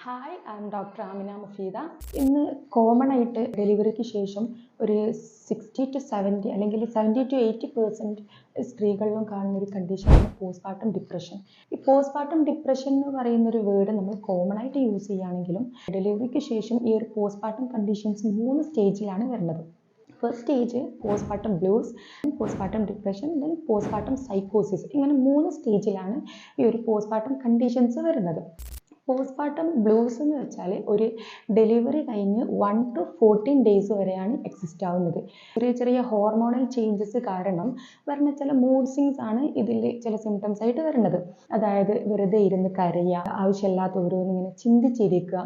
Hi, I M doctor Amina Mufeeda. ഇന്ന് common ആയിട്ട് ഡെലിവറിക്ക് ശേഷം ഒരു 60-70 അല്ലെങ്കിൽ 70-80% സ്ത്രീകളിലും കാണുന്ന ഒരു കണ്ടീഷനാണ് പോസ്റ്റ്പാർട്ടം ഡിപ്രഷൻ. ഈ പോസ്റ്റ്പാർട്ടം ഡിപ്രഷൻ എന്ന് പറയുന്ന ഒരു വേർഡ് നമ്മൾ കോമൺ ആയിട്ട് യൂസ് ചെയ്യുകയാണെങ്കിലും ഡെലിവറിക്ക് ശേഷം ഈ ഒരു പോസ്റ്റ്പാർട്ടം കണ്ടീഷൻസ് 3 സ്റ്റേജിലാണ് വരുന്നത്. First stage postpartum blues, postpartum depression, then postpartum സൈക്കോസിസ്. ഇങ്ങനെ 3 സ്റ്റേജിലാണ് ഈ ഒരു പോസ്റ്റ്പാർട്ടം കണ്ടീഷൻസ് വരുന്നത്. പോസ്റ്റ്പാർട്ടം ബ്ലൂസ് എന്ന് വെച്ചാൽ ഒരു ഡെലിവറി കഴിഞ്ഞ് 1 to 14 ഡേയ്സ് വരെയാണ് എക്സിസ്റ്റ് ആവുന്നത്. ചെറിയ ചെറിയ ഹോർമോണൽ ചേഞ്ചസ് കാരണം വരുന്ന ചില മൂഡ് സ്വിങ്സ് ആണ് ഇതിൽ ചില സിംറ്റംസ് ആയിട്ട് വരുന്നത്. അതായത് വെറുതെ ഇരുന്ന് കരയുക, ആവശ്യമില്ലാത്ത ഓരോന്നിങ്ങനെ ചിന്തിച്ചിരിക്കുക,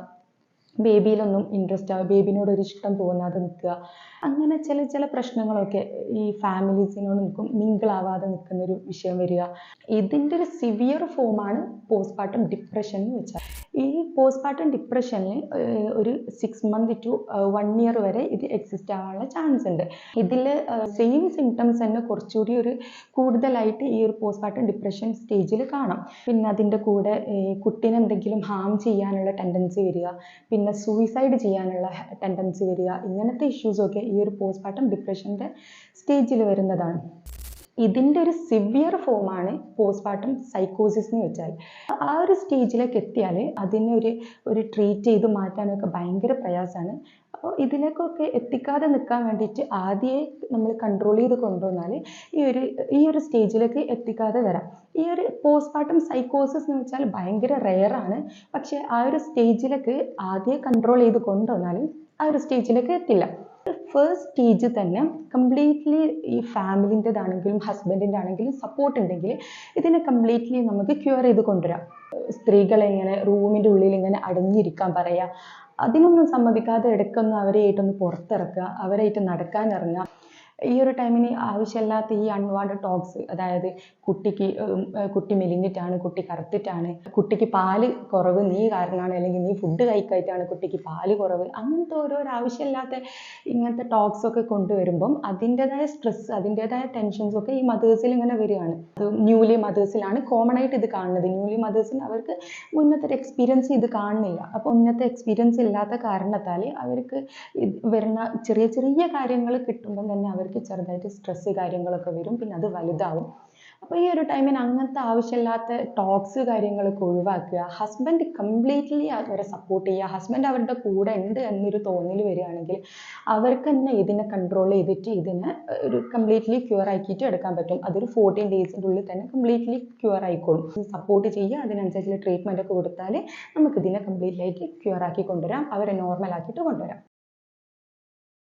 ബേബിയിലൊന്നും ഇൻട്രസ്റ്റ് ആവുക, ബേബിനോട് ഒരു ഇഷ്ടം തോന്നാതെ നിൽക്കുക, അങ്ങനെ ചില പ്രശ്നങ്ങളൊക്കെ ഈ ഫാമിലീസിനോട് മിങ്കിൾ ആവാതെ നിൽക്കുന്നൊരു വിഷയം വരിക. ഇതിൻ്റെ ഒരു സിവിയർ ഫോമാണ് പോസ്റ്റ്പാർട്ടം ഡിപ്രഷൻ എന്ന് വെച്ചാൽ. ഈ പോസ്റ്റ്പാർട്ടം ഡിപ്രഷനിൽ ഒരു 6 months to 1 year വരെ ഇത് എക്സിസ്റ്റ് ആവാനുള്ള ചാൻസ് ഉണ്ട്. ഇതിൽ സെയിം സിംറ്റംസ് തന്നെ കുറച്ചുകൂടി ഒരു കൂടുതലായിട്ട് ഈ ഒരു പോസ്റ്റ്പാർട്ടം ഡിപ്രഷൻ സ്റ്റേജിൽ കാണാം. പിന്നെ അതിൻ്റെ കൂടെ കുട്ടീനെ എന്തെങ്കിലും ഹാം ചെയ്യാനുള്ള ടെൻഡൻസി വരിക, പിന്നെ സൂയിസൈഡ് ചെയ്യാനുള്ള ടെൻഡൻസി വരിക, ഇങ്ങനത്തെ ഇഷ്യൂസൊക്കെ ഈ ഒരു പോസ്റ്റ്പാർട്ടം ഡിപ്രഷൻ്റെ സ്റ്റേജിൽ വരുന്നതാണ്. ഇതിൻ്റെ ഒരു സിവിയർ ഫോമാണ് പോസ്റ്റ്പാർട്ടം സൈക്കോസിസ് എന്ന് വെച്ചാൽ. ആ ഒരു സ്റ്റേജിലേക്ക് എത്തിയാൽ അതിനെ ഒരു ട്രീറ്റ് ചെയ്ത് മാറ്റാനൊക്കെ ഭയങ്കര പ്രയാസമാണ്. അപ്പോൾ ഇതിലേക്കൊക്കെ എത്തിക്കാതെ നിൽക്കാൻ വേണ്ടിയിട്ട് ആദ്യമേ നമ്മൾ കൺട്രോൾ ചെയ്ത് കൊണ്ടുവന്നാൽ ഈ ഒരു സ്റ്റേജിലേക്ക് എത്തിക്കാതെ വരാം. ഈ ഒരു പോസ്റ്റ്പാർട്ടം സൈക്കോസിസ് എന്ന് വെച്ചാൽ ഭയങ്കര റെയറാണ്. പക്ഷേ ആ ഒരു സ്റ്റേജിലേക്ക് ആദ്യമേ കൺട്രോൾ ചെയ്ത് കൊണ്ടുവന്നാൽ ആ ഒരു സ്റ്റേജിലേക്ക് എത്തില്ല. ഫസ്റ്റ് സ്റ്റേജ് തന്നെ കംപ്ലീറ്റ്ലി ഈ ഫാമിലിൻ്റെതാണെങ്കിലും ഹസ്ബൻഡിൻ്റെ ആണെങ്കിലും സപ്പോർട്ട് ഉണ്ടെങ്കിൽ ഇതിനെ കംപ്ലീറ്റ്ലി നമുക്ക് ക്യൂർ ചെയ്ത് കൊണ്ടുവരാം. സ്ത്രീകളെ ഇങ്ങനെ റൂമിൻ്റെ ഉള്ളിൽ ഇങ്ങനെ അടഞ്ഞിരിക്കാൻ പറയുക, അതിനൊന്നും സമ്മതിക്കാതെ ഇടയ്ക്കൊന്ന് അവരെയായിട്ടൊന്ന് പുറത്തിറക്കുക, അവരായിട്ട് നടക്കാൻ ഇറങ്ങുക. ഈ ഒരു ടൈമിന് ആവശ്യമില്ലാത്ത ഈ അൺവാണ്ടഡ് ടോക്സ്, അതായത് കുട്ടി മെലിഞ്ഞിട്ടാണ്, കുട്ടി കറുത്തിട്ടാണ്, കുട്ടിക്ക് പാല് കുറവ് നീ കാരണമാണ്, അല്ലെങ്കിൽ നീ ഫുഡ് കഴിക്കായിട്ടാണ് കുട്ടിക്ക് പാല് കുറവ്, അങ്ങനത്തെ ഓരോരോ ആവശ്യമില്ലാത്ത ഇങ്ങനത്തെ ടോക്സ് ഒക്കെ കൊണ്ടുവരുമ്പം അതിൻ്റെതായ സ്ട്രെസ്, അതിൻ്റെതായ ടെൻഷൻസ് ഒക്കെ ഈ മദേഴ്സിൽ ഇങ്ങനെ വരികയാണ്. അത് ന്യൂലി മദേഴ്സിലാണ് കോമൺ ആയിട്ട് ഇത് കാണുന്നത്. ന്യൂലി മദേഴ്സിന് അവർക്ക് മുന്നത്തെ ഒരു എക്സ്പീരിയൻസ് ഇത് കാണുന്നില്ല. അപ്പോൾ മുന്നത്തെ എക്സ്പീരിയൻസ് ഇല്ലാത്ത കാരണത്താൽ അവർക്ക് വരുന്ന ചെറിയ ചെറിയ കാര്യങ്ങൾ കിട്ടുമ്പം തന്നെ അവർക്ക് ചെറുതായിട്ട് സ്ട്രെസ് കാര്യങ്ങളൊക്കെ വരും. പിന്നെ അത് വലുതാവും. അപ്പോൾ ഈ ഒരു ടൈമിന് അങ്ങനത്തെ ആവശ്യമില്ലാത്ത ടോക്സ് കാര്യങ്ങളൊക്കെ ഒഴിവാക്കുക. ഹസ്ബൻഡ് കംപ്ലീറ്റ്ലി അവരെ സപ്പോർട്ട് ചെയ്യുക. ഹസ്ബൻഡ് അവരുടെ കൂടെ ഉണ്ട് എന്നൊരു തോന്നൽ വരികയാണെങ്കിൽ അവർക്ക് തന്നെ ഇതിനെ കൺട്രോൾ ചെയ്തിട്ട് ഇതിനെ ഒരു കംപ്ലീറ്റ്ലി ക്യൂർ ആക്കിയിട്ട് എടുക്കാൻ പറ്റും. അതൊരു 14 ഡേയ്സിൻ്റെ ഉള്ളിൽ തന്നെ കംപ്ലീറ്റ്ലി ക്യൂർ ആയിക്കോളും. സപ്പോർട്ട് ചെയ്യുക, അതിനനുസരിച്ചുള്ള ട്രീറ്റ്മെൻറ്റ് ഒക്കെ കൊടുത്താൽ നമുക്കിതിനെ കംപ്ലീറ്റ്ലി ആയിട്ട് ക്യൂർ ആക്കി കൊണ്ടുവരാം, അവരെ നോർമൽ ആക്കിയിട്ട് കൊണ്ടുവരാം.